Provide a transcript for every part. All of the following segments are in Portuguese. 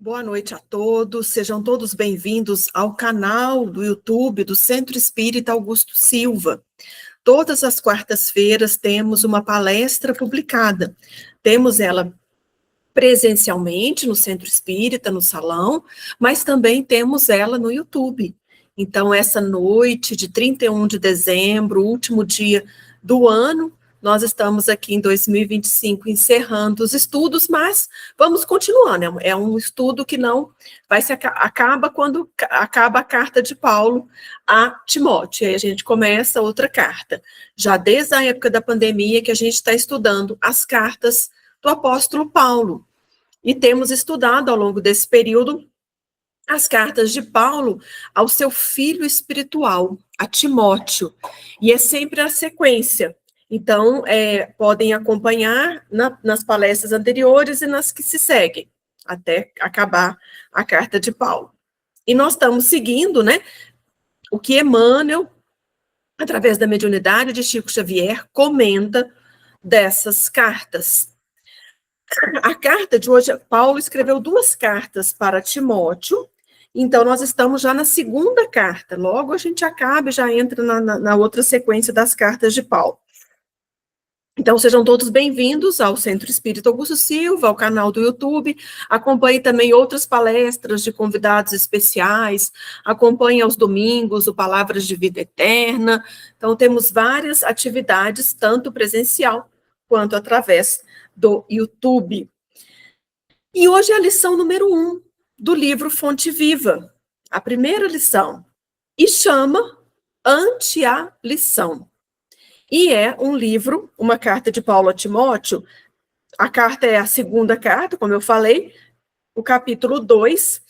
Boa noite a todos, sejam todos bem-vindos ao canal do YouTube do Centro Espírita Augusto Silva. Todas as quartas-feiras temos uma palestra publicada. Temos ela presencialmente no Centro Espírita, no salão, mas também temos ela no YouTube. Então, essa noite de 31 de dezembro, último dia do ano, nós estamos aqui em 2025 encerrando os estudos, mas vamos continuando. É um estudo que não vai se acaba quando acaba a carta de Paulo a Timóteo. Aí a gente começa outra carta. Já desde a época da pandemia que a gente está estudando as cartas do apóstolo Paulo. E temos estudado ao longo desse período as cartas de Paulo ao seu filho espiritual, a Timóteo. E é sempre a sequência. Então, podem acompanhar nas palestras anteriores e nas que se seguem, até acabar a carta de Paulo. E nós estamos seguindo, né, o que Emmanuel, através da mediunidade de Chico Xavier, comenta dessas cartas. A carta de hoje, Paulo escreveu 2 cartas para Timóteo, então nós estamos já na segunda carta, logo a gente acaba e já entra na outra sequência das cartas de Paulo. Então, sejam todos bem-vindos ao Centro Espírita Augusto Silva, ao canal do YouTube. Acompanhe também outras palestras de convidados especiais. Acompanhe aos domingos o Palavras de Vida Eterna. Então, temos várias atividades, tanto presencial quanto através do YouTube. E hoje é a lição número 1 do livro Fonte Viva, a primeira lição, e chama Ante a Lição. E é um livro, uma carta de Paulo a Timóteo. A carta é a segunda carta, como eu falei, o capítulo 2,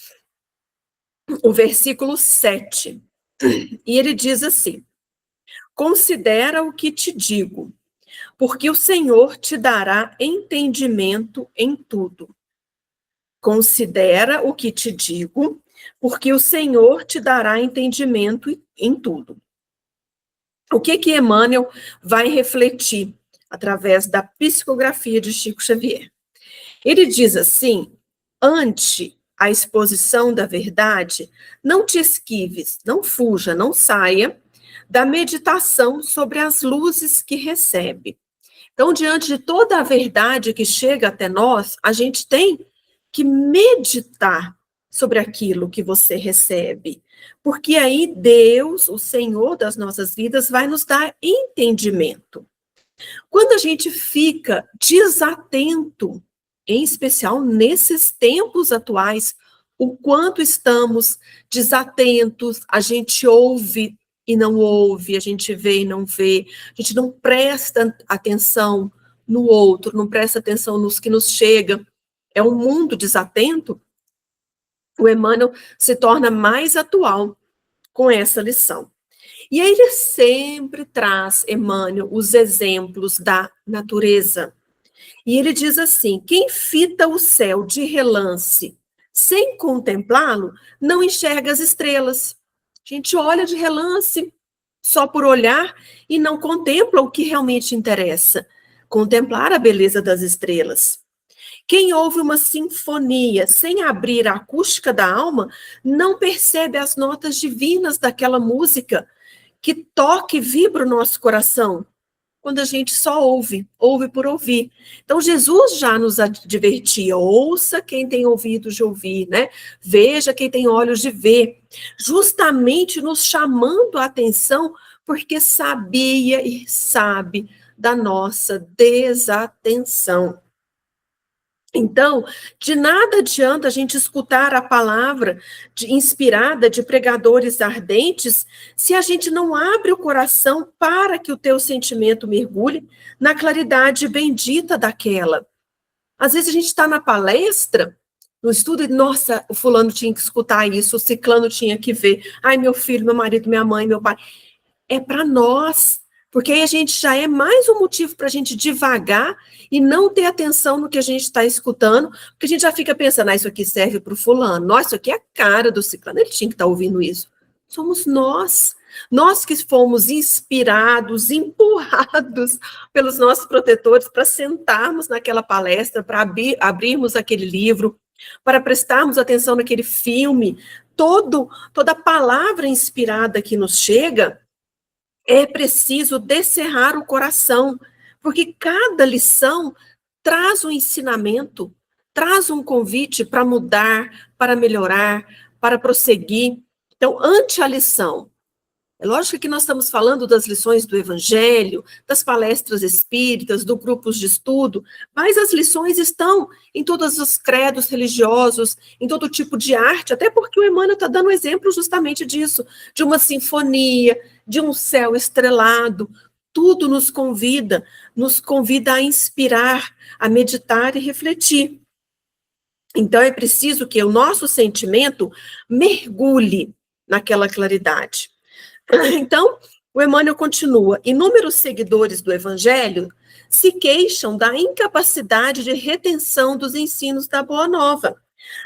o versículo 7. E ele diz assim: considera o que te digo, porque o Senhor te dará entendimento em tudo. Considera o que te digo, porque o Senhor te dará entendimento em tudo. O que Emmanuel vai refletir através da psicografia de Chico Xavier? Ele diz assim: ante a exposição da verdade, não te esquives, não fuja, não saia da meditação sobre as luzes que recebe. Então, diante de toda a verdade que chega até nós, a gente tem que meditar sobre aquilo que você recebe, porque aí Deus, o Senhor das nossas vidas, vai nos dar entendimento. Quando a gente fica desatento, em especial nesses tempos atuais, o quanto estamos desatentos, a gente ouve e não ouve, a gente vê e não vê, a gente não presta atenção no outro, não presta atenção nos que nos chega, é um mundo desatento. O Emmanuel se torna mais atual com essa lição. E aí ele sempre traz, Emmanuel, os exemplos da natureza. E ele diz assim: quem fita o céu de relance sem contemplá-lo, não enxerga as estrelas. A gente olha de relance, só por olhar, e não contempla o que realmente interessa, contemplar a beleza das estrelas. Quem ouve uma sinfonia sem abrir a acústica da alma, não percebe as notas divinas daquela música que toca e vibra o nosso coração, quando a gente só ouve por ouvir. Então, Jesus já nos advertia: ouça quem tem ouvidos de ouvir, né? Veja quem tem olhos de ver, justamente nos chamando a atenção, porque sabia e sabe da nossa desatenção. Então, de nada adianta a gente escutar a palavra inspirada de pregadores ardentes se a gente não abre o coração para que o teu sentimento mergulhe na claridade bendita daquela. Às vezes a gente está na palestra, no estudo, e nossa, o fulano tinha que escutar isso, o ciclano tinha que ver. Ai, meu filho, meu marido, minha mãe, meu pai. É para nós, porque aí a gente já é mais um motivo para a gente devagar e não ter atenção no que a gente está escutando, porque a gente já fica pensando: isso aqui serve para o fulano, nossa, isso aqui é a cara do ciclano, ele tinha que estar ouvindo isso. Somos nós que fomos inspirados, empurrados pelos nossos protetores para sentarmos naquela palestra, para abrirmos aquele livro, para prestarmos atenção naquele filme, toda palavra inspirada que nos chega, é preciso descerrar o coração, porque cada lição traz um ensinamento, traz um convite para mudar, para melhorar, para prosseguir. Então, ante a lição, é lógico que nós estamos falando das lições do Evangelho, das palestras espíritas, do grupos de estudo, mas as lições estão em todos os credos religiosos, em todo tipo de arte, até porque o Emmanuel está dando exemplo justamente disso, de uma sinfonia, de um céu estrelado, tudo nos convida a inspirar, a meditar e refletir. Então é preciso que o nosso sentimento mergulhe naquela claridade. Então, o Emmanuel continua: inúmeros seguidores do Evangelho se queixam da incapacidade de retenção dos ensinos da Boa Nova,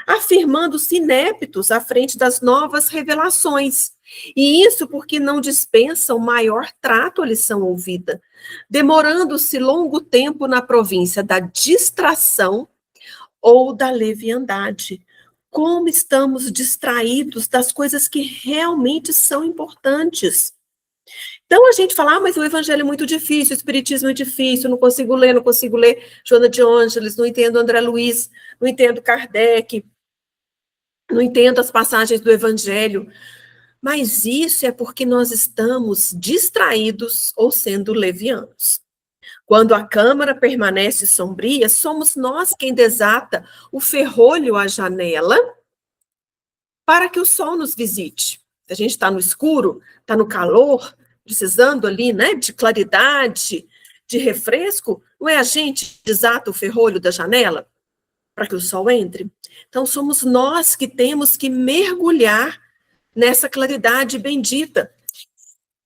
afirmando-se ineptos à frente das novas revelações. E isso porque não dispensam maior trato à lição ouvida, demorando-se longo tempo na província da distração ou da leviandade. Como estamos distraídos das coisas que realmente são importantes. Então a gente fala, mas o evangelho é muito difícil, o espiritismo é difícil, não consigo ler Joana de Ângeles, não entendo André Luiz, não entendo Kardec, não entendo as passagens do evangelho. Mas isso é porque nós estamos distraídos ou sendo levianos. Quando a câmara permanece sombria, somos nós quem desata o ferrolho à janela para que o sol nos visite. Se a gente está no escuro, está no calor, precisando ali, né, de claridade, de refresco, não é a gente que desata o ferrolho da janela para que o sol entre? Então, somos nós que temos que mergulhar nessa claridade bendita.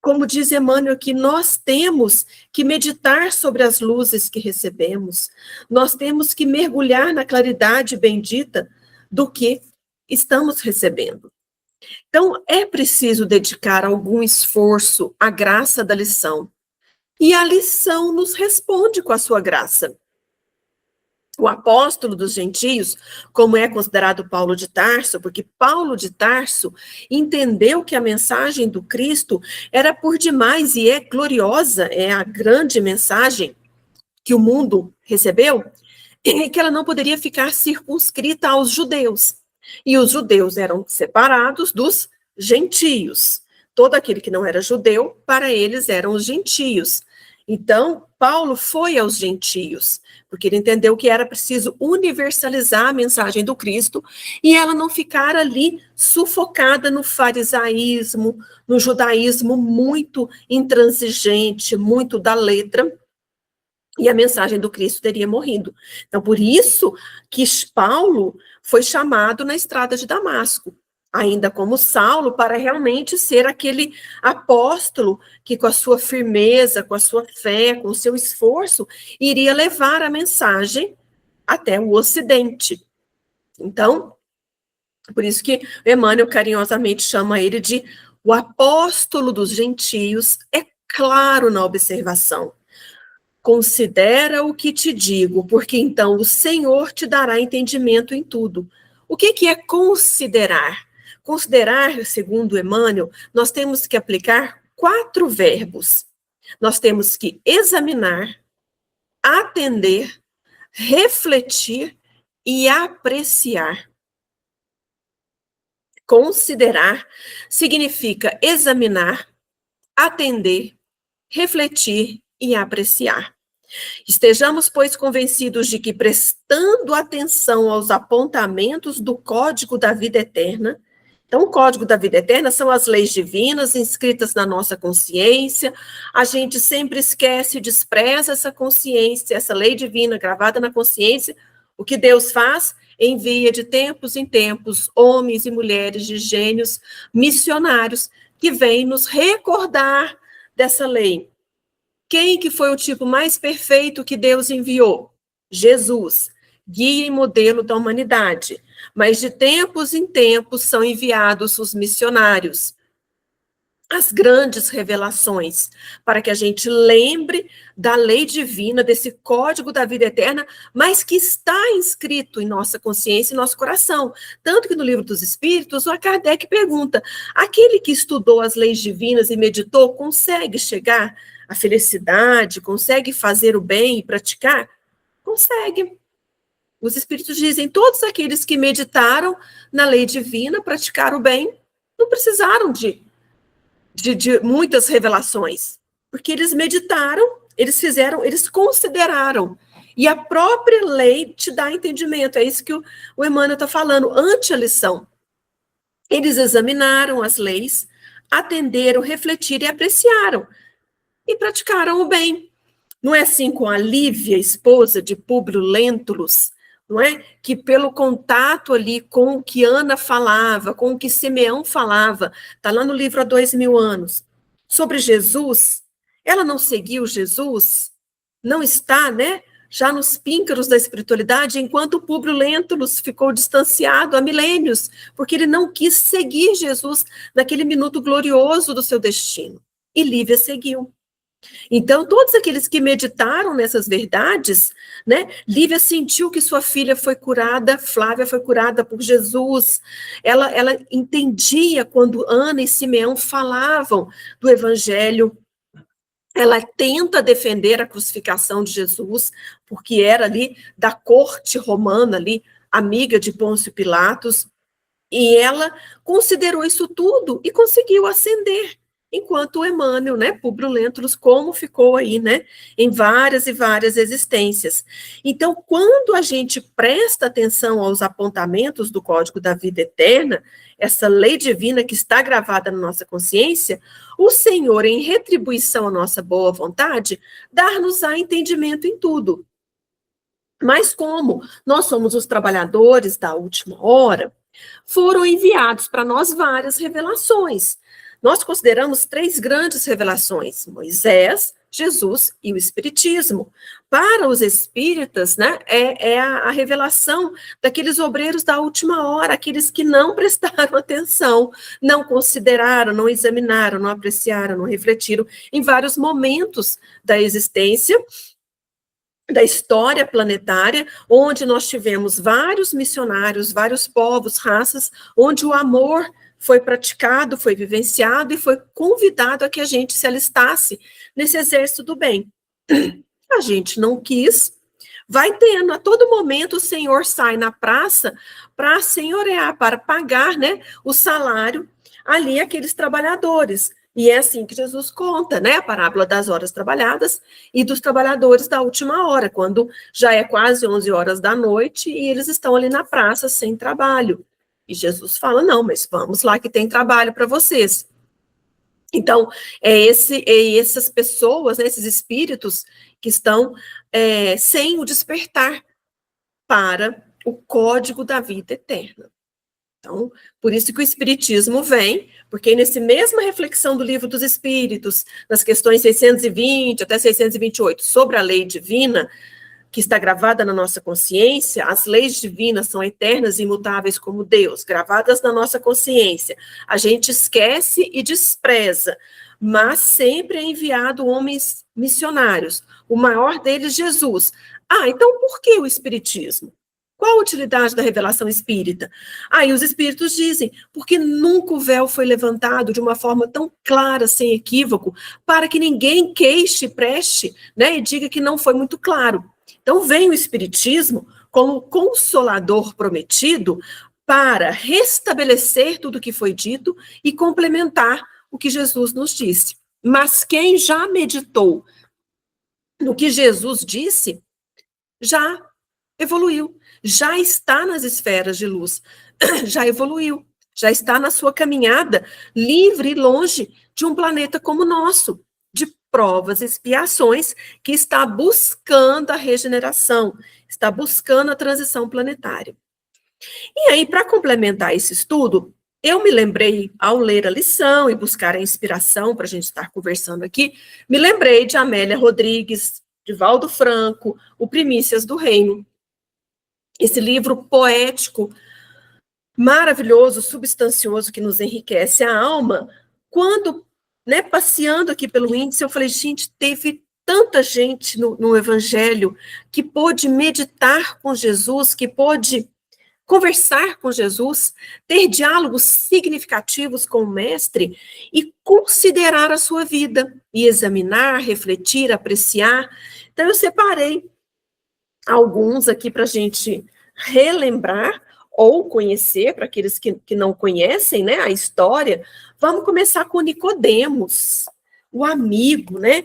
Como diz Emmanuel, que nós temos que meditar sobre as luzes que recebemos, nós temos que mergulhar na claridade bendita do que estamos recebendo. Então, é preciso dedicar algum esforço à graça da lição. E a lição nos responde com a sua graça. O apóstolo dos gentios, como é considerado Paulo de Tarso, porque Paulo de Tarso entendeu que a mensagem do Cristo era por demais e é gloriosa, é a grande mensagem que o mundo recebeu, e que ela não poderia ficar circunscrita aos judeus. E os judeus eram separados dos gentios. Todo aquele que não era judeu, para eles eram os gentios. Então, Paulo foi aos gentios, porque ele entendeu que era preciso universalizar a mensagem do Cristo e ela não ficar ali sufocada no farisaísmo, no judaísmo muito intransigente, muito da letra, e a mensagem do Cristo teria morrido. Então, por isso que Paulo foi chamado na estrada de Damasco, ainda como Saulo, para realmente ser aquele apóstolo que com a sua firmeza, com a sua fé, com o seu esforço, iria levar a mensagem até o Ocidente. Então, por isso que Emmanuel carinhosamente chama ele de o apóstolo dos gentios, é claro na observação. Considera o que te digo, porque então o Senhor te dará entendimento em tudo. O que é considerar? Considerar, segundo Emmanuel, nós temos que aplicar 4 verbos. Nós temos que examinar, atender, refletir e apreciar. Considerar significa examinar, atender, refletir e apreciar. Estejamos, pois, convencidos de que, prestando atenção aos apontamentos do Código da Vida Eterna, então, o Código da Vida Eterna são as leis divinas inscritas na nossa consciência, a gente sempre esquece e despreza essa consciência, essa lei divina gravada na consciência. O que Deus faz? Envia de tempos em tempos homens e mulheres de gênios missionários que vêm nos recordar dessa lei. Quem que foi o tipo mais perfeito que Deus enviou? Jesus, guia e modelo da humanidade. Mas de tempos em tempos são enviados os missionários. as grandes revelações, para que a gente lembre da lei divina, desse código da vida eterna, mas que está inscrito em nossa consciência e nosso coração. Tanto que no Livro dos Espíritos, o Kardec pergunta, aquele que estudou as leis divinas e meditou, consegue chegar à felicidade, consegue fazer o bem e praticar? Consegue. Os Espíritos dizem, todos aqueles que meditaram na lei divina, praticaram o bem, não precisaram de muitas revelações, porque eles meditaram, eles fizeram, eles consideraram, e a própria lei te dá entendimento, é isso que o Emmanuel está falando, ante a lição. Eles examinaram as leis, atenderam, refletiram e apreciaram, e praticaram o bem. Não é assim com a Lívia, esposa de Públio Lentulus, não é? Que pelo contato ali com o que Ana falava, com o que Simeão falava, está lá no livro há 2000 anos, sobre Jesus, ela não seguiu Jesus, não está, né? Já nos píncaros da espiritualidade, enquanto Públio Lentulus ficou distanciado há milênios, porque ele não quis seguir Jesus naquele minuto glorioso do seu destino. E Lívia seguiu. Então, todos aqueles que meditaram nessas verdades, né? Lívia sentiu que sua filha foi curada, Flávia foi curada por Jesus. Ela entendia quando Ana e Simeão falavam do Evangelho. Ela tenta defender a crucificação de Jesus, porque era ali da corte romana, ali, amiga de Pôncio Pilatos. E ela considerou isso tudo e conseguiu ascender. Enquanto o Emmanuel, né, Públio Lentulus, como ficou aí, né, em várias e várias existências. Então, quando a gente presta atenção aos apontamentos do Código da Vida Eterna, essa lei divina que está gravada na nossa consciência, o Senhor, em retribuição à nossa boa vontade, dar-nos-á entendimento em tudo. Mas como nós somos os trabalhadores da última hora, foram enviados para nós várias revelações. Nós consideramos 3 grandes revelações: Moisés, Jesus e o Espiritismo. Para os espíritas, né, é a revelação daqueles obreiros da última hora, aqueles que não prestaram atenção, não consideraram, não examinaram, não apreciaram, não refletiram em vários momentos da existência, da história planetária, onde nós tivemos vários missionários, vários povos, raças, onde o amor foi praticado, foi vivenciado e foi convidado a que a gente se alistasse nesse exército do bem. A gente não quis, vai tendo, a todo momento o Senhor sai na praça para senhorear, para pagar, né, o salário ali àqueles trabalhadores. E é assim que Jesus conta, né, a parábola das horas trabalhadas e dos trabalhadores da última hora, quando já é quase 11 horas da noite e eles estão ali na praça sem trabalho. E Jesus fala, não, mas vamos lá que tem trabalho para vocês. Então, essas pessoas, né, esses espíritos que estão sem o despertar para o código da vida eterna. Então, por isso que o Espiritismo vem, porque nessa mesma reflexão do Livro dos Espíritos, nas questões 620 até 628, sobre a lei divina, que está gravada na nossa consciência, as leis divinas são eternas e imutáveis como Deus, gravadas na nossa consciência. A gente esquece e despreza, mas sempre é enviado homens missionários, o maior deles, Jesus. Então por que o Espiritismo? Qual a utilidade da revelação espírita? E os espíritos dizem, porque nunca o véu foi levantado de uma forma tão clara, sem equívoco, para que ninguém queixe, preste, né, e diga que não foi muito claro. Então vem o Espiritismo como consolador prometido para restabelecer tudo o que foi dito e complementar o que Jesus nos disse. Mas quem já meditou no que Jesus disse, já evoluiu, já está nas esferas de luz, já evoluiu, já está na sua caminhada livre e longe de um planeta como o nosso, de provas e expiações, que está buscando a regeneração, está buscando a transição planetária. E aí, para complementar esse estudo, eu me lembrei, ao ler a lição e buscar a inspiração para a gente estar conversando aqui, me lembrei de Amélia Rodrigues, de Valdo Franco, o Primícias do Reino. Esse livro poético, maravilhoso, substancioso, que nos enriquece a alma, quando né, passeando aqui pelo índice, eu falei, gente, teve tanta gente no Evangelho que pôde meditar com Jesus, que pôde conversar com Jesus, ter diálogos significativos com o Mestre e considerar a sua vida, e examinar, refletir, apreciar. Então, eu separei alguns aqui para a gente relembrar ou conhecer, para aqueles que não conhecem, né, a história. Vamos começar com Nicodemos, o amigo, né?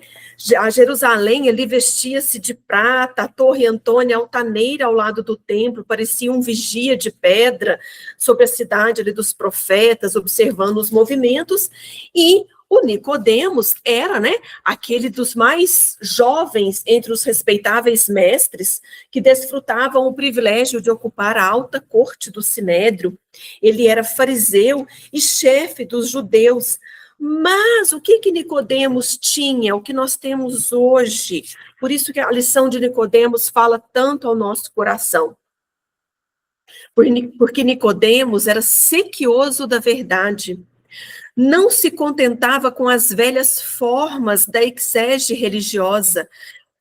A Jerusalém, ele vestia-se de prata, a torre Antônia altaneira ao lado do templo, parecia um vigia de pedra sobre a cidade ali dos profetas, observando os movimentos, e o Nicodemos era, né, aquele dos mais jovens entre os respeitáveis mestres que desfrutavam o privilégio de ocupar a alta corte do Sinédrio. Ele era fariseu e chefe dos judeus. Mas o que Nicodemos tinha, o que nós temos hoje? Por isso que a lição de Nicodemos fala tanto ao nosso coração. Porque Nicodemos era sequioso da verdade. Não se contentava com as velhas formas da exege religiosa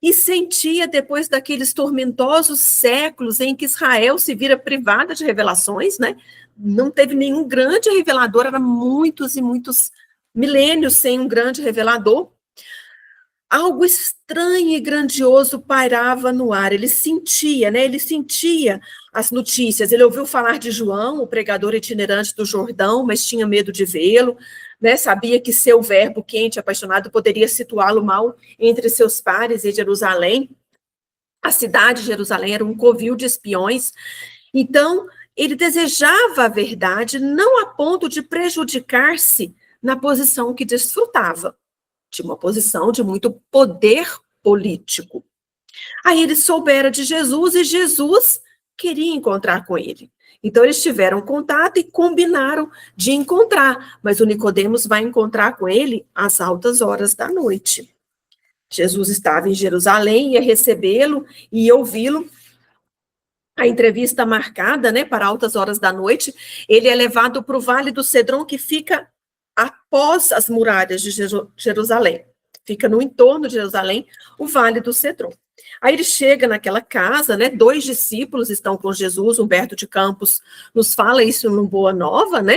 e sentia, depois daqueles tormentosos séculos em que Israel se vira privada de revelações, né? Não teve nenhum grande revelador, eram muitos e muitos milênios sem um grande revelador. Algo estranho e grandioso pairava no ar, ele sentia, né? Ele sentia as notícias, ele ouviu falar de João, o pregador itinerante do Jordão, mas tinha medo de vê-lo, né? Sabia que seu verbo quente e apaixonado poderia situá-lo mal entre seus pares em Jerusalém. A cidade de Jerusalém era um covil de espiões, então ele desejava a verdade, não a ponto de prejudicar-se na posição que desfrutava, de uma posição de muito poder político. Aí ele soubera de Jesus e Jesus queria encontrar com ele. Então eles tiveram contato e combinaram de encontrar, mas o Nicodemos vai encontrar com ele às altas horas da noite. Jesus estava em Jerusalém, ia recebê-lo e ouvi-lo. A entrevista marcada, né, para altas horas da noite, ele é levado para o Vale do Cedron, que fica após as muralhas de Jerusalém. Fica no entorno de Jerusalém, o Vale do Cedron. Aí ele chega naquela casa, né? 2 discípulos estão com Jesus, Humberto de Campos nos fala isso no Boa Nova, né?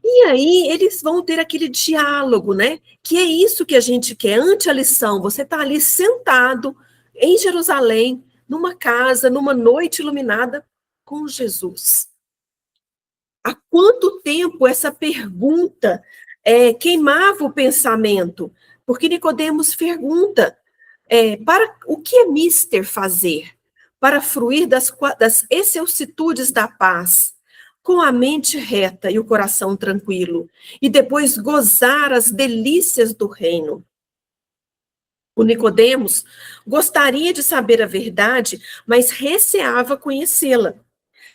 E aí eles vão ter aquele diálogo, né? Que é isso que a gente quer, ante a lição. Você está ali sentado em Jerusalém, numa casa, numa noite iluminada com Jesus. Há quanto tempo essa pergunta queimava o pensamento? Porque Nicodemos pergunta, para o que é mister fazer? Para fruir das excelsitudes da paz, com a mente reta e o coração tranquilo, e depois gozar as delícias do reino. O Nicodemos gostaria de saber a verdade, mas receava conhecê-la.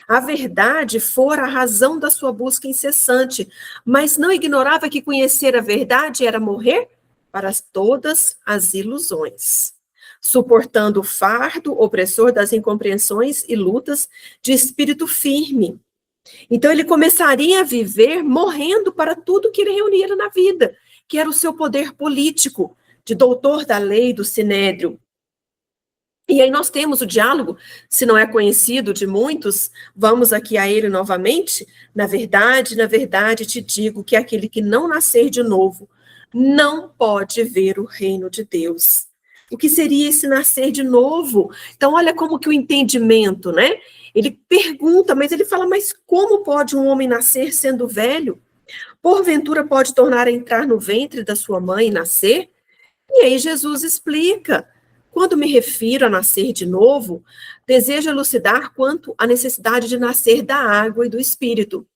A verdade fora a razão da sua busca incessante, mas não ignorava que conhecer a verdade era morrer para todas as ilusões, suportando o fardo opressor das incompreensões e lutas de espírito firme. Então ele começaria a viver morrendo para tudo que ele reunia na vida, que era o seu poder político, de doutor da lei do Sinédrio. E aí nós temos o diálogo, se não é conhecido de muitos, vamos aqui a ele novamente. Na verdade, te digo que aquele que não nascer de novo não pode ver o reino de Deus. O que seria esse nascer de novo? Então, olha como que o entendimento, né? Ele pergunta, mas ele fala, mas como pode um homem nascer sendo velho? Porventura pode tornar a entrar no ventre da sua mãe e nascer? E aí Jesus explica. Quando me refiro a nascer de novo, desejo elucidar quanto à necessidade de nascer da água e do espírito.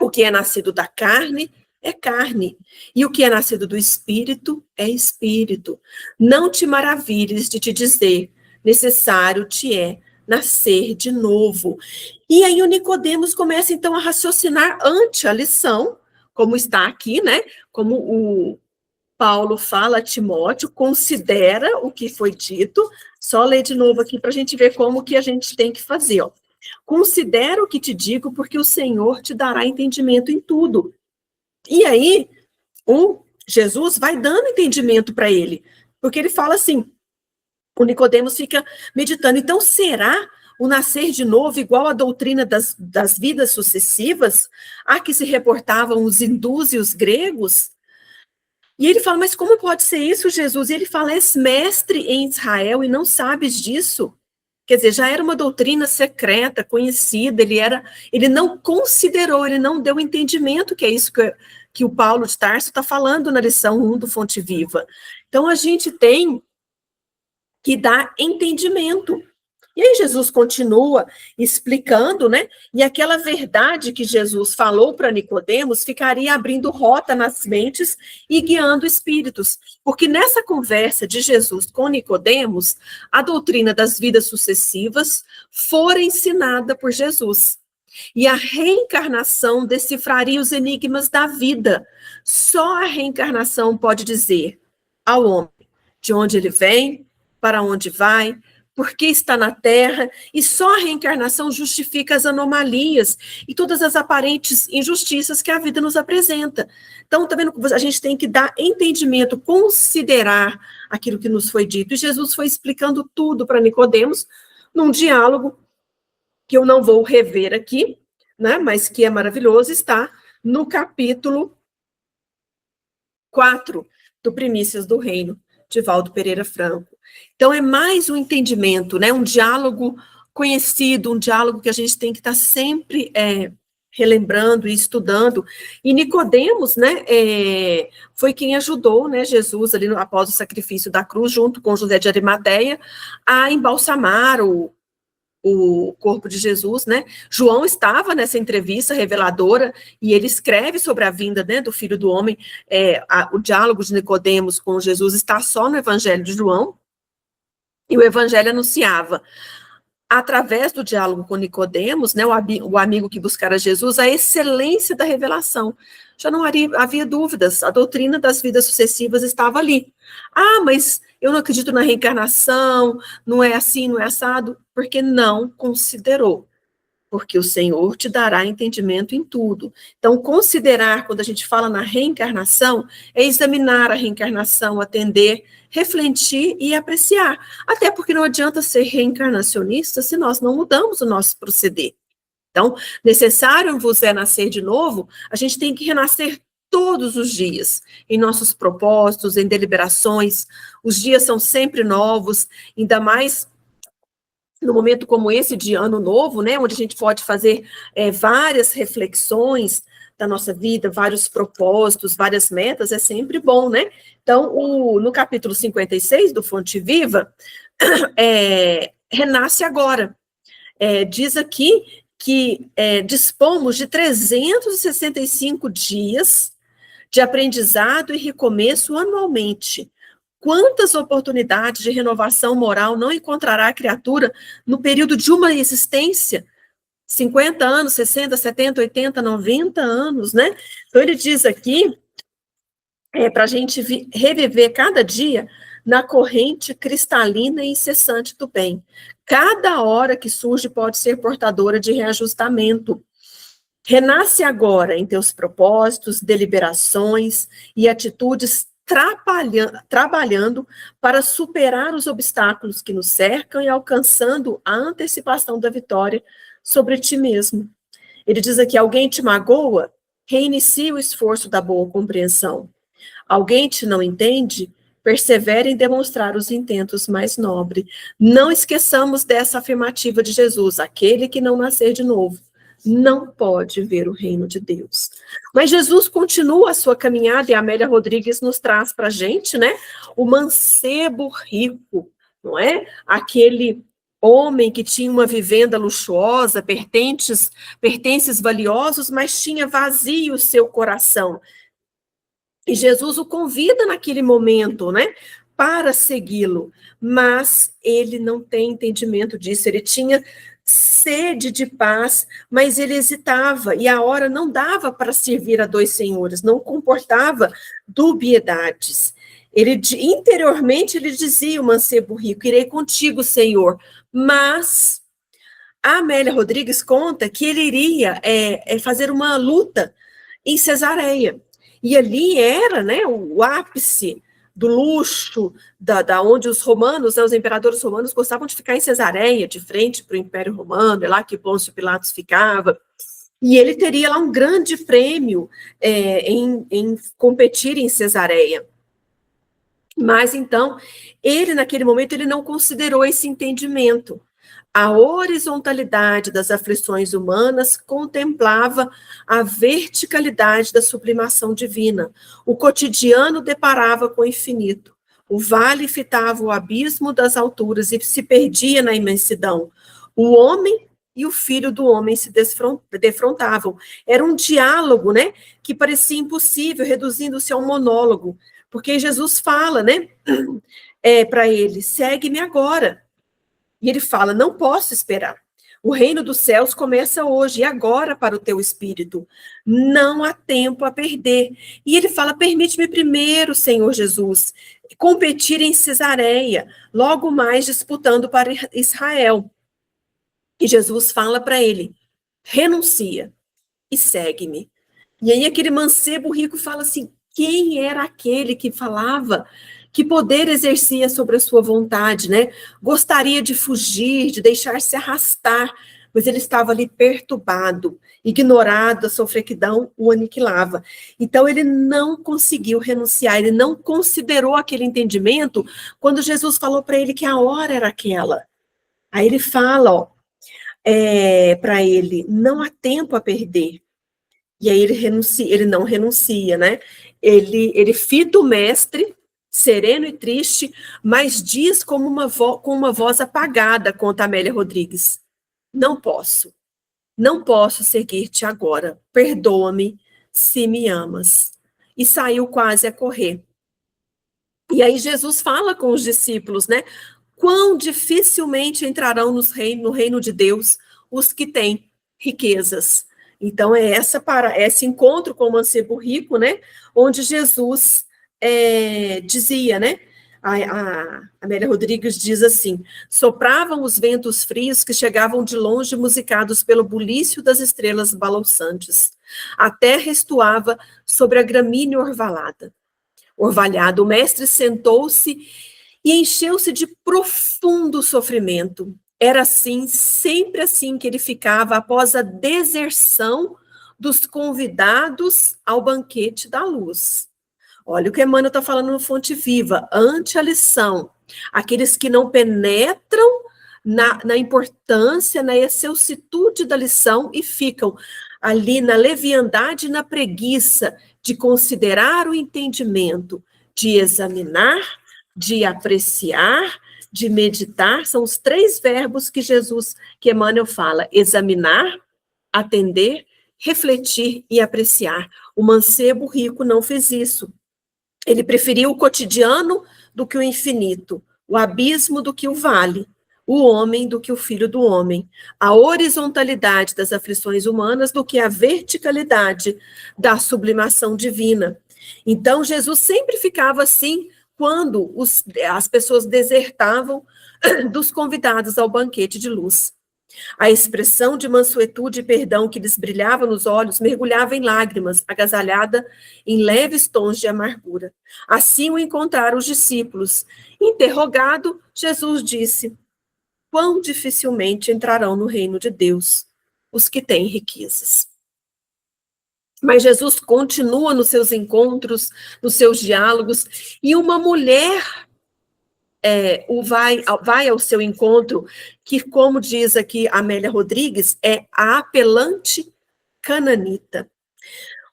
O que é nascido da carne é carne, e o que é nascido do espírito é espírito. Não te maravilhes de te dizer, necessário te é nascer de novo. E aí o Nicodemos começa então a raciocinar ante a lição, como está aqui, né? Como o Paulo fala a Timóteo, considera o que foi dito, só ler de novo aqui para a gente ver como que a gente tem que fazer, ó. Considera o que te digo, porque o Senhor te dará entendimento em tudo. E aí, o Jesus vai dando entendimento para ele, porque ele fala assim, o Nicodemos fica meditando, então será o nascer de novo igual à doutrina das vidas sucessivas, a que se reportavam os hindus e os gregos? E ele fala, mas como pode ser isso, Jesus? E ele fala, és mestre em Israel e não sabes disso? Quer dizer, já era uma doutrina secreta, conhecida, ele não considerou, ele não deu entendimento, que é isso que o Paulo de Tarso está falando na lição 1 do Fonte Viva. Então, a gente tem que dar entendimento. E aí Jesus continua explicando, né? E aquela verdade que Jesus falou para Nicodemos ficaria abrindo rota nas mentes e guiando espíritos. Porque nessa conversa de Jesus com Nicodemos, a doutrina das vidas sucessivas fora ensinada por Jesus. E a reencarnação decifraria os enigmas da vida. Só a reencarnação pode dizer ao homem de onde ele vem, para onde vai, por que está na Terra, e só a reencarnação justifica as anomalias e todas as aparentes injustiças que a vida nos apresenta. Então, tá vendo? A gente tem que dar entendimento, considerar aquilo que nos foi dito. E Jesus foi explicando tudo para Nicodemos num diálogo que eu não vou rever aqui, né, mas que é maravilhoso, está no capítulo 4 do Primícias do Reino, de Valdo Pereira Franco. Então, é mais um entendimento, né, um diálogo conhecido, um diálogo que a gente tem que estar sempre relembrando e estudando. E Nicodemos, né, foi quem ajudou, né, Jesus, ali após o sacrifício da cruz, junto com José de Arimateia, a embalsamar o corpo de Jesus, né? João estava nessa entrevista reveladora e ele escreve sobre a vinda, né, do Filho do Homem. O diálogo de Nicodemos com Jesus está só no Evangelho de João, e o Evangelho anunciava, através do diálogo com Nicodemos, né, o amigo que buscara Jesus, a excelência da revelação. Já não havia dúvidas, a doutrina das vidas sucessivas estava ali. Ah, mas eu não acredito na reencarnação, não é assim, não é assado, porque não considerou. Porque o Senhor te dará entendimento em tudo. Então, considerar, quando a gente fala na reencarnação, é examinar a reencarnação, atender, refletir e apreciar. Até porque não adianta ser reencarnacionista se nós não mudamos o nosso proceder. Então, necessário vos é nascer de novo, a gente tem que renascer todos os dias, em nossos propósitos, em deliberações. Os dias são sempre novos, ainda mais no momento como esse de ano novo, né, onde a gente pode fazer várias reflexões da nossa vida, vários propósitos, várias metas, é sempre bom, né? Então, no capítulo 56 do Fonte Viva, renasce agora. Diz aqui que dispomos de 365 dias de aprendizado e recomeço anualmente. Quantas oportunidades de renovação moral não encontrará a criatura no período de uma existência? 50 anos, 60, 70, 80, 90 anos, né? Então, ele diz aqui, para a gente reviver cada dia na corrente cristalina e incessante do bem. Cada hora que surge pode ser portadora de reajustamento. Renasce agora em teus propósitos, deliberações e atitudes trabalhando para superar os obstáculos que nos cercam e alcançando a antecipação da vitória sobre ti mesmo. Ele diz aqui, alguém te magoa? Reinicie o esforço da boa compreensão. Alguém te não entende? Persevere em demonstrar os intentos mais nobres. Não esqueçamos dessa afirmativa de Jesus, aquele que não nascer de novo não pode ver o reino de Deus. Mas Jesus continua a sua caminhada e a Amélia Rodrigues nos traz para a gente, né, o mancebo rico, não é? Aquele homem que tinha uma vivenda luxuosa, pertences valiosos, mas tinha vazio o seu coração. E Jesus o convida naquele momento, né, para segui-lo, mas ele não tem entendimento disso, ele tinha sede de paz, mas ele hesitava, e a hora não dava para servir a dois senhores, não comportava dubiedades. Interiormente ele dizia, o mancebo rico, irei contigo, Senhor, mas a Amélia Rodrigues conta que ele iria fazer uma luta em Cesareia, E ali era, né, o ápice do luxo, da onde os romanos, né, os imperadores romanos gostavam de ficar em Cesareia, de frente para o Império Romano, é lá que Pôncio Pilatos ficava. E ele teria lá um grande prêmio em competir em Cesareia. Mas, então, ele, naquele momento, ele não considerou esse entendimento. A horizontalidade das aflições humanas contemplava a verticalidade da sublimação divina. O cotidiano deparava com o infinito. O vale fitava o abismo das alturas e se perdia na imensidão. O homem e o filho do homem se defrontavam. Era um diálogo, né, que parecia impossível, reduzindo-se a um monólogo, porque Jesus fala, né, para ele, segue-me agora. E ele fala, não posso esperar. O reino dos céus começa hoje e agora para o teu espírito. Não há tempo a perder. E ele fala, permite-me primeiro, Senhor Jesus, competir em Cesareia, logo mais disputando para Israel. E Jesus fala para ele, renuncia e segue-me. E aí aquele mancebo rico fala assim, quem era aquele que falava que poder exercia sobre a sua vontade, né? Gostaria de fugir, de deixar-se arrastar, mas ele estava ali perturbado, ignorado, a sua frequidão o aniquilava. Então ele não conseguiu renunciar, ele não considerou aquele entendimento quando Jesus falou para ele que a hora era aquela. Aí ele fala, ó, para ele, não há tempo a perder. E aí ele não renuncia, né? Ele fita o mestre, sereno e triste, mas diz com uma voz apagada, conta Amélia Rodrigues: não posso seguir-te agora. Perdoa-me se me amas. E saiu quase a correr. E aí Jesus fala com os discípulos, né? Quão dificilmente entrarão no reino de Deus os que têm riquezas. Então, esse encontro com o mancebo rico, né? Onde Jesus dizia, né? A Amélia Rodrigues diz assim: sopravam os ventos frios que chegavam de longe, musicados pelo bulício das estrelas balouçantes. A terra estuava sobre a gramínea orvalhada. O mestre sentou-se e encheu-se de profundo sofrimento. Era assim, sempre assim que ele ficava após a deserção dos convidados ao banquete da luz. Olha o que Emmanuel está falando no Fonte Viva, ante a lição. Aqueles que não penetram na importância, na excelsitude da lição e ficam ali na leviandade e na preguiça de considerar o entendimento, de examinar, de apreciar, de meditar, são os 3 verbos que Emmanuel fala: examinar, atender, refletir e apreciar. O mancebo rico não fez isso. Ele preferiu o cotidiano do que o infinito, o abismo do que o vale, o homem do que o filho do homem, a horizontalidade das aflições humanas do que a verticalidade da sublimação divina. Então, Jesus sempre ficava assim quando as pessoas desertavam dos convidados ao banquete de luz. A expressão de mansuetude e perdão que lhes brilhava nos olhos mergulhava em lágrimas, agasalhada em leves tons de amargura. Assim o encontraram os discípulos. Interrogado, Jesus disse: quão dificilmente entrarão no reino de Deus os que têm riquezas. Mas Jesus continua nos seus encontros, nos seus diálogos, e uma mulher vai ao seu encontro, que, como diz aqui Amélia Rodrigues, é a apelante cananita.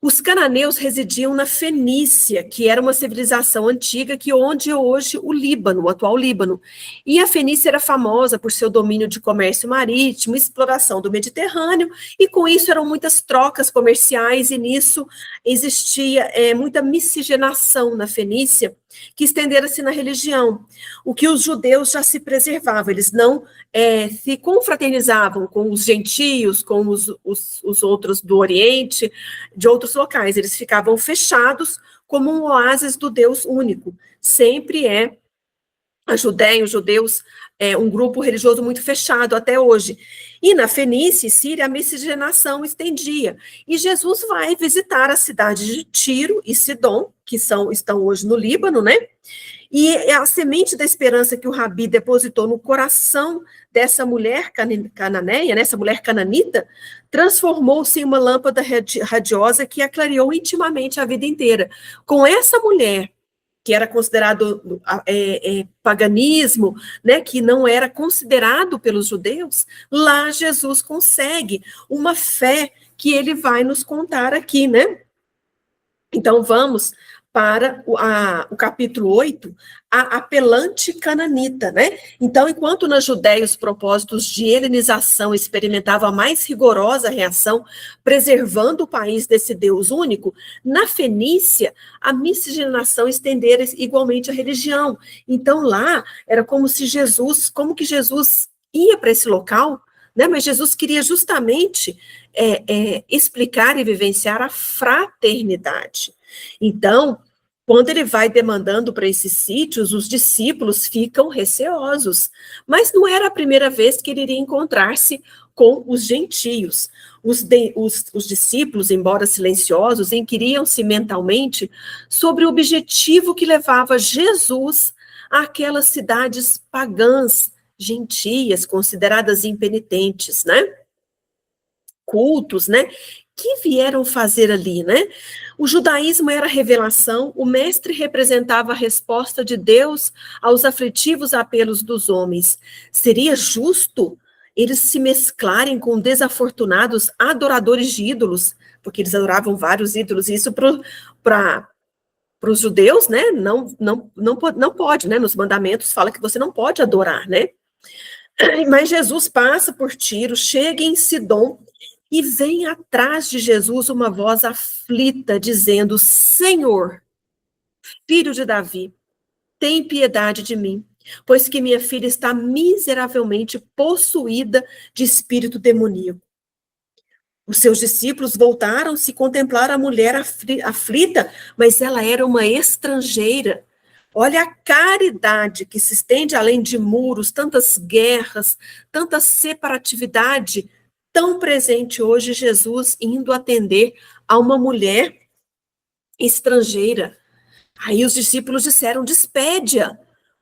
Os cananeus residiam na Fenícia, que era uma civilização antiga, onde hoje o Líbano, o atual Líbano. E a Fenícia era famosa por seu domínio de comércio marítimo, exploração do Mediterrâneo, e com isso eram muitas trocas comerciais, e nisso existia muita miscigenação na Fenícia, que estendera-se na religião. O que os judeus já se preservavam, eles não se confraternizavam com os gentios, com os outros do Oriente, de outros locais, eles ficavam fechados como um oásis do Deus único. Sempre a Judéia, os judeus, um grupo religioso muito fechado até hoje. E na Fenícia e Síria, a miscigenação estendia. E Jesus vai visitar a cidade de Tiro e Sidom, que estão hoje no Líbano, né? E a semente da esperança que o Rabi depositou no coração dessa mulher cananeia, né, essa mulher cananita, transformou-se em uma lâmpada radiosa que a clareou intimamente a vida inteira. Com essa mulher, que era considerado paganismo, né, que não era considerado pelos judeus, lá Jesus consegue uma fé que ele vai nos contar aqui, né? Então, vamos para o capítulo 8, a apelante cananita, né? Então, enquanto na Judéia os propósitos de helenização experimentavam a mais rigorosa reação, preservando o país desse Deus único, na Fenícia, a miscigenação estendera igualmente a religião. Então, lá, era como que Jesus ia para esse local, né? Mas Jesus queria justamente explicar e vivenciar a fraternidade. Então, quando ele vai demandando para esses sítios, os discípulos ficam receosos. Mas não era a primeira vez que ele iria encontrar-se com os gentios. Os discípulos, embora silenciosos, inquiriam-se mentalmente sobre o objetivo que levava Jesus àquelas cidades pagãs, gentias, consideradas impenitentes, né? Cultos, né? Que vieram fazer ali, né? O judaísmo era a revelação, o mestre representava a resposta de Deus aos aflitivos apelos dos homens. Seria justo eles se mesclarem com desafortunados adoradores de ídolos, porque eles adoravam vários ídolos, e isso para os judeus, né? Não pode, né? Nos mandamentos fala que você não pode adorar, né? Mas Jesus passa por Tiro, chega em Sidom, e vem atrás de Jesus uma voz aflita, dizendo: Senhor, filho de Davi, tem piedade de mim, pois que minha filha está miseravelmente possuída de espírito demoníaco. Os seus discípulos voltaram-se e contemplaram a mulher aflita, mas ela era uma estrangeira. Olha a caridade que se estende além de muros, tantas guerras, tanta separatividade, tão presente hoje Jesus indo atender a uma mulher estrangeira. Aí os discípulos disseram: despede-a,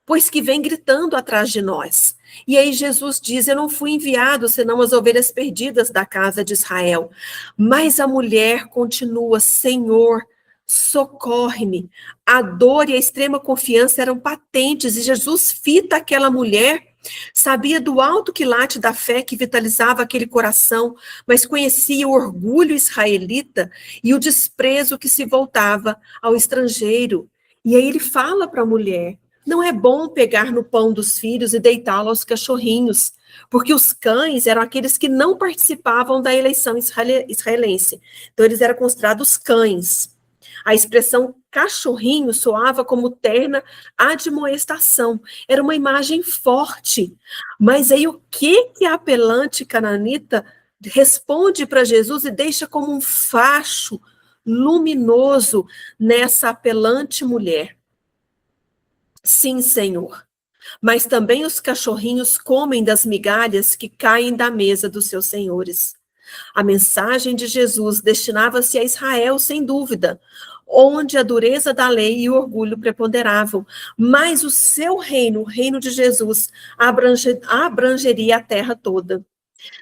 pois que vem gritando atrás de nós. E aí Jesus diz: eu não fui enviado senão as ovelhas perdidas da casa de Israel. Mas a mulher continua: Senhor, socorre-me. A dor e a extrema confiança eram patentes, e Jesus fita aquela mulher. Sabia do alto quilate da fé que vitalizava aquele coração, mas conhecia o orgulho israelita e o desprezo que se voltava ao estrangeiro. E aí ele fala para a mulher: não é bom pegar no pão dos filhos e deitá-lo aos cachorrinhos, porque os cães eram aqueles que não participavam da eleição israelense. Então eles eram considerados cães. A expressão cachorrinho soava como terna admoestação. Era uma imagem forte. Mas aí o que a apelante cananita responde para Jesus e deixa como um facho luminoso nessa apelante mulher? Sim, Senhor, mas também os cachorrinhos comem das migalhas que caem da mesa dos seus senhores. A mensagem de Jesus destinava-se a Israel, sem dúvida, onde a dureza da lei e o orgulho preponderavam, mas o seu reino, o reino de Jesus, abrangeria a terra toda.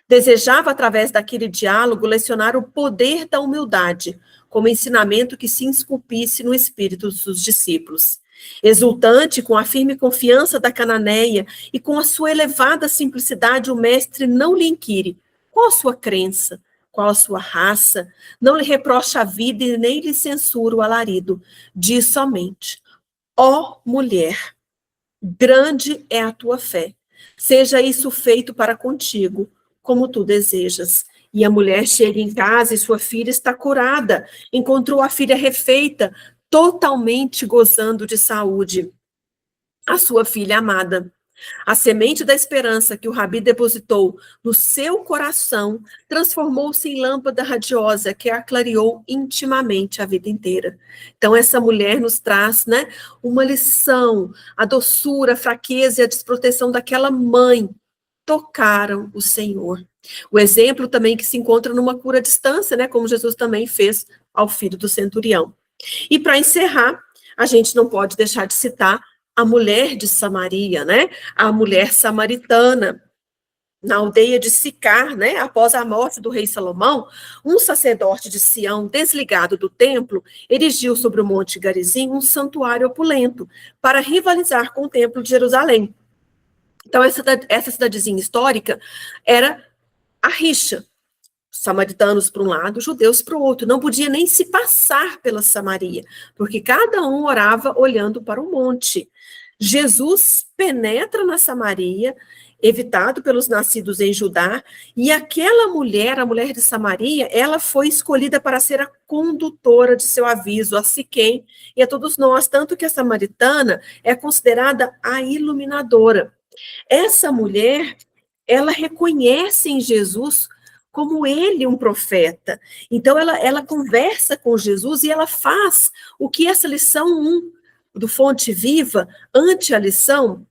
Desejava, através daquele diálogo, lecionar o poder da humildade, como ensinamento que se esculpisse no espírito dos discípulos. Exultante, com a firme confiança da cananeia e com a sua elevada simplicidade, o mestre não lhe inquire qual a sua crença, qual a sua raça, não lhe reprocha a vida e nem lhe censura o alarido. Diz somente: ó mulher, grande é a tua fé, seja isso feito para contigo, como tu desejas. E a mulher chega em casa e sua filha está curada, encontrou a filha refeita, totalmente gozando de saúde. A sua filha amada. A semente da esperança que o Rabi depositou no seu coração transformou-se em lâmpada radiosa que a clareou intimamente a vida inteira. Então, essa mulher nos traz, né, uma lição. A doçura, a fraqueza e a desproteção daquela mãe tocaram o Senhor. O exemplo também que se encontra numa cura à distância, né, como Jesus também fez ao filho do centurião. E para encerrar, a gente não pode deixar de citar a mulher de Samaria, né, a mulher samaritana. Na aldeia de Sicar, né, após a morte do rei Salomão, um sacerdote de Sião, desligado do templo, erigiu sobre o Monte Garizim um santuário opulento, para rivalizar com o templo de Jerusalém. Então, essa cidadezinha histórica era a rixa. Samaritanos para um lado, judeus para o outro. Não podia nem se passar pela Samaria, porque cada um orava olhando para o monte. Jesus penetra na Samaria, evitado pelos nascidos em Judá, e aquela mulher, a mulher de Samaria, ela foi escolhida para ser a condutora de seu aviso a Siquém e a todos nós, tanto que a samaritana é considerada a iluminadora. Essa mulher, ela reconhece em Jesus como ele um profeta. Então, ela conversa com Jesus e ela faz o que essa lição 1 do Fonte Viva, ante a lição,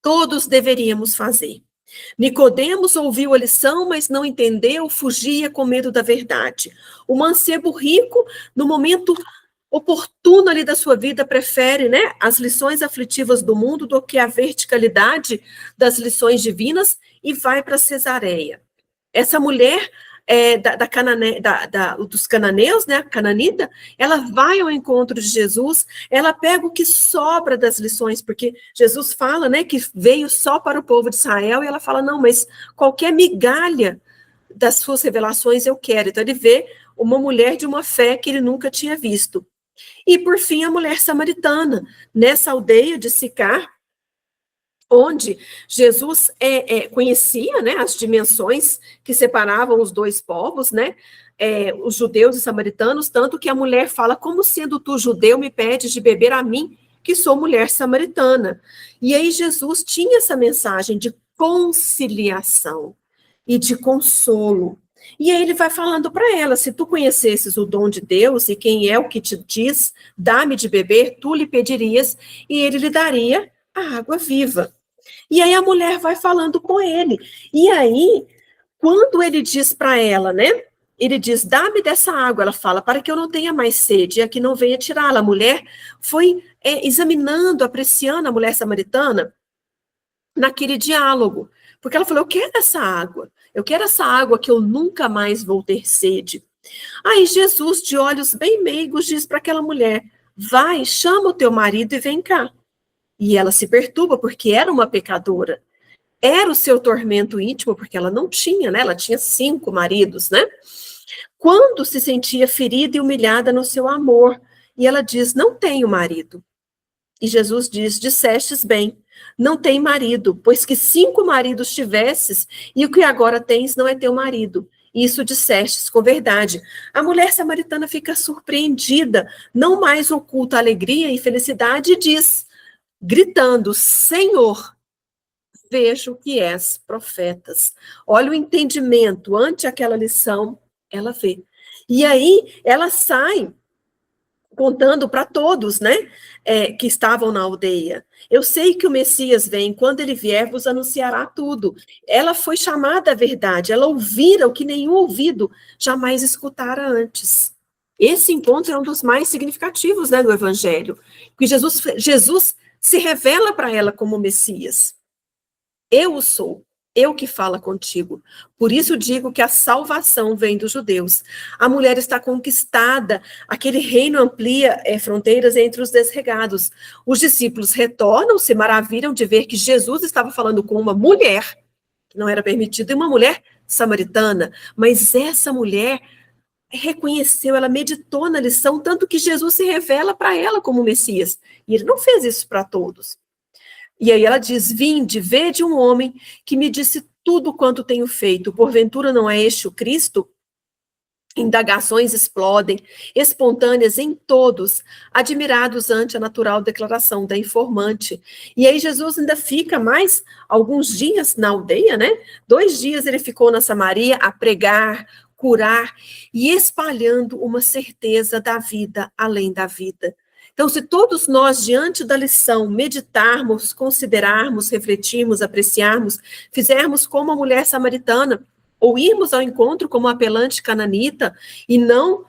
todos deveríamos fazer. Nicodemos ouviu a lição, mas não entendeu, fugia com medo da verdade. O mancebo rico, no momento oportuno ali da sua vida, prefere, né, as lições aflitivas do mundo do que a verticalidade das lições divinas e vai para Cesareia. Essa mulher dos cananeus, né, a cananita, ela vai ao encontro de Jesus, ela pega o que sobra das lições, porque Jesus fala, né, que veio só para o povo de Israel, e ela fala, não, mas qualquer migalha das suas revelações eu quero. Então ele vê uma mulher de uma fé que ele nunca tinha visto. E por fim a mulher samaritana, nessa aldeia de Sicar, onde Jesus conhecia, né, as dimensões que separavam os dois povos, né, os judeus e samaritanos, tanto que a mulher fala, como sendo tu judeu, me pedes de beber a mim, que sou mulher samaritana. E aí Jesus tinha essa mensagem de conciliação e de consolo. E aí ele vai falando para ela, se tu conhecesses o dom de Deus e quem é o que te diz, dá-me de beber, tu lhe pedirias e ele lhe daria a água viva. E aí a mulher vai falando com ele. E aí, quando ele diz para ela, né? Ele diz, dá-me dessa água. Ela fala, para que eu não tenha mais sede, e aqui não venha tirá-la. A mulher foi examinando, apreciando a mulher samaritana naquele diálogo. Porque ela falou, eu quero essa água. Eu quero essa água que eu nunca mais vou ter sede. Aí Jesus, de olhos bem meigos, diz para aquela mulher, vai, chama o teu marido e vem cá. E ela se perturba porque era uma pecadora. Era o seu tormento íntimo, porque ela não tinha, né? Ela tinha 5 maridos, né? Quando se sentia ferida e humilhada no seu amor. E ela diz, não tenho marido. E Jesus diz, dissestes bem, não tem marido, pois que 5 maridos tivesses, e o que agora tens não é teu marido. Isso dissestes com verdade. A mulher samaritana fica surpreendida, não mais oculta alegria e felicidade, e diz, gritando, Senhor, vejo que és profetas. Olha o entendimento, ante aquela lição, ela vê. E aí, ela sai contando para todos, né, que estavam na aldeia. Eu sei que o Messias vem, quando ele vier, vos anunciará tudo. Ela foi chamada à verdade, ela ouvira o que nenhum ouvido jamais escutara antes. Esse encontro é um dos mais significativos, né, do Evangelho, porque Jesus se revela para ela como Messias. Eu o sou, eu que falo contigo. Por isso digo que a salvação vem dos judeus. A mulher está conquistada, aquele reino amplia fronteiras entre os desregados. Os discípulos retornam, se maravilham de ver que Jesus estava falando com uma mulher, que não era permitido, e uma mulher samaritana. Mas essa mulher reconheceu, ela meditou na lição, tanto que Jesus se revela para ela como Messias. E ele não fez isso para todos. E aí ela diz, vinde, vede um homem que me disse tudo quanto tenho feito. Porventura não é este o Cristo? Indagações explodem, espontâneas em todos, admirados ante a natural declaração da informante. E aí Jesus ainda fica mais alguns dias na aldeia, né? 2 dias ele ficou na Samaria a pregar, curar e espalhando uma certeza da vida além da vida. Então, se todos nós, diante da lição, meditarmos, considerarmos, refletirmos, apreciarmos, fizermos como a mulher samaritana, ou irmos ao encontro como a apelante cananita, e não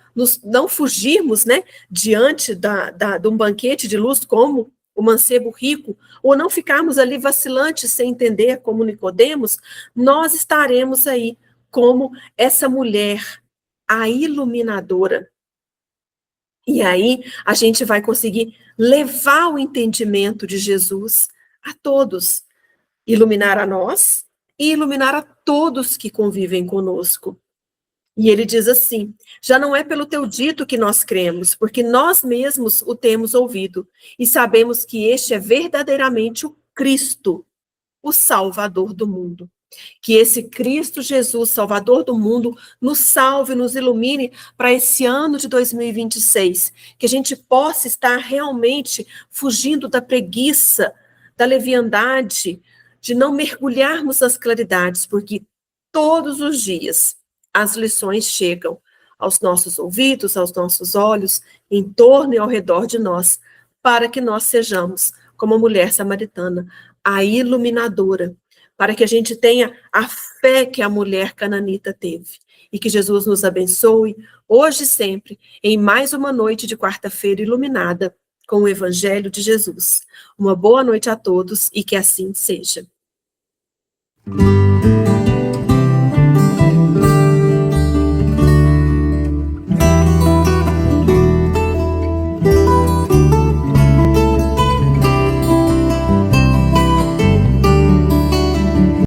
fugirmos, né, diante de um banquete de luz como o mancebo rico, ou não ficarmos ali vacilantes sem entender como Nicodemos, nós estaremos aí como essa mulher, a iluminadora. E aí a gente vai conseguir levar o entendimento de Jesus a todos, iluminar a nós e iluminar a todos que convivem conosco. E ele diz assim: já não é pelo teu dito que nós cremos, porque nós mesmos o temos ouvido e sabemos que este é verdadeiramente o Cristo, o Salvador do mundo. Que esse Cristo Jesus, Salvador do mundo, nos salve, nos ilumine para esse ano de 2026. Que a gente possa estar realmente fugindo da preguiça, da leviandade, de não mergulharmos nas claridades, porque todos os dias as lições chegam aos nossos ouvidos, aos nossos olhos, em torno e ao redor de nós, para que nós sejamos, como a mulher samaritana, a iluminadora, para que a gente tenha a fé que a mulher cananita teve. E que Jesus nos abençoe, hoje e sempre, em mais uma noite de quarta-feira iluminada com o Evangelho de Jesus. Uma boa noite a todos e que assim seja.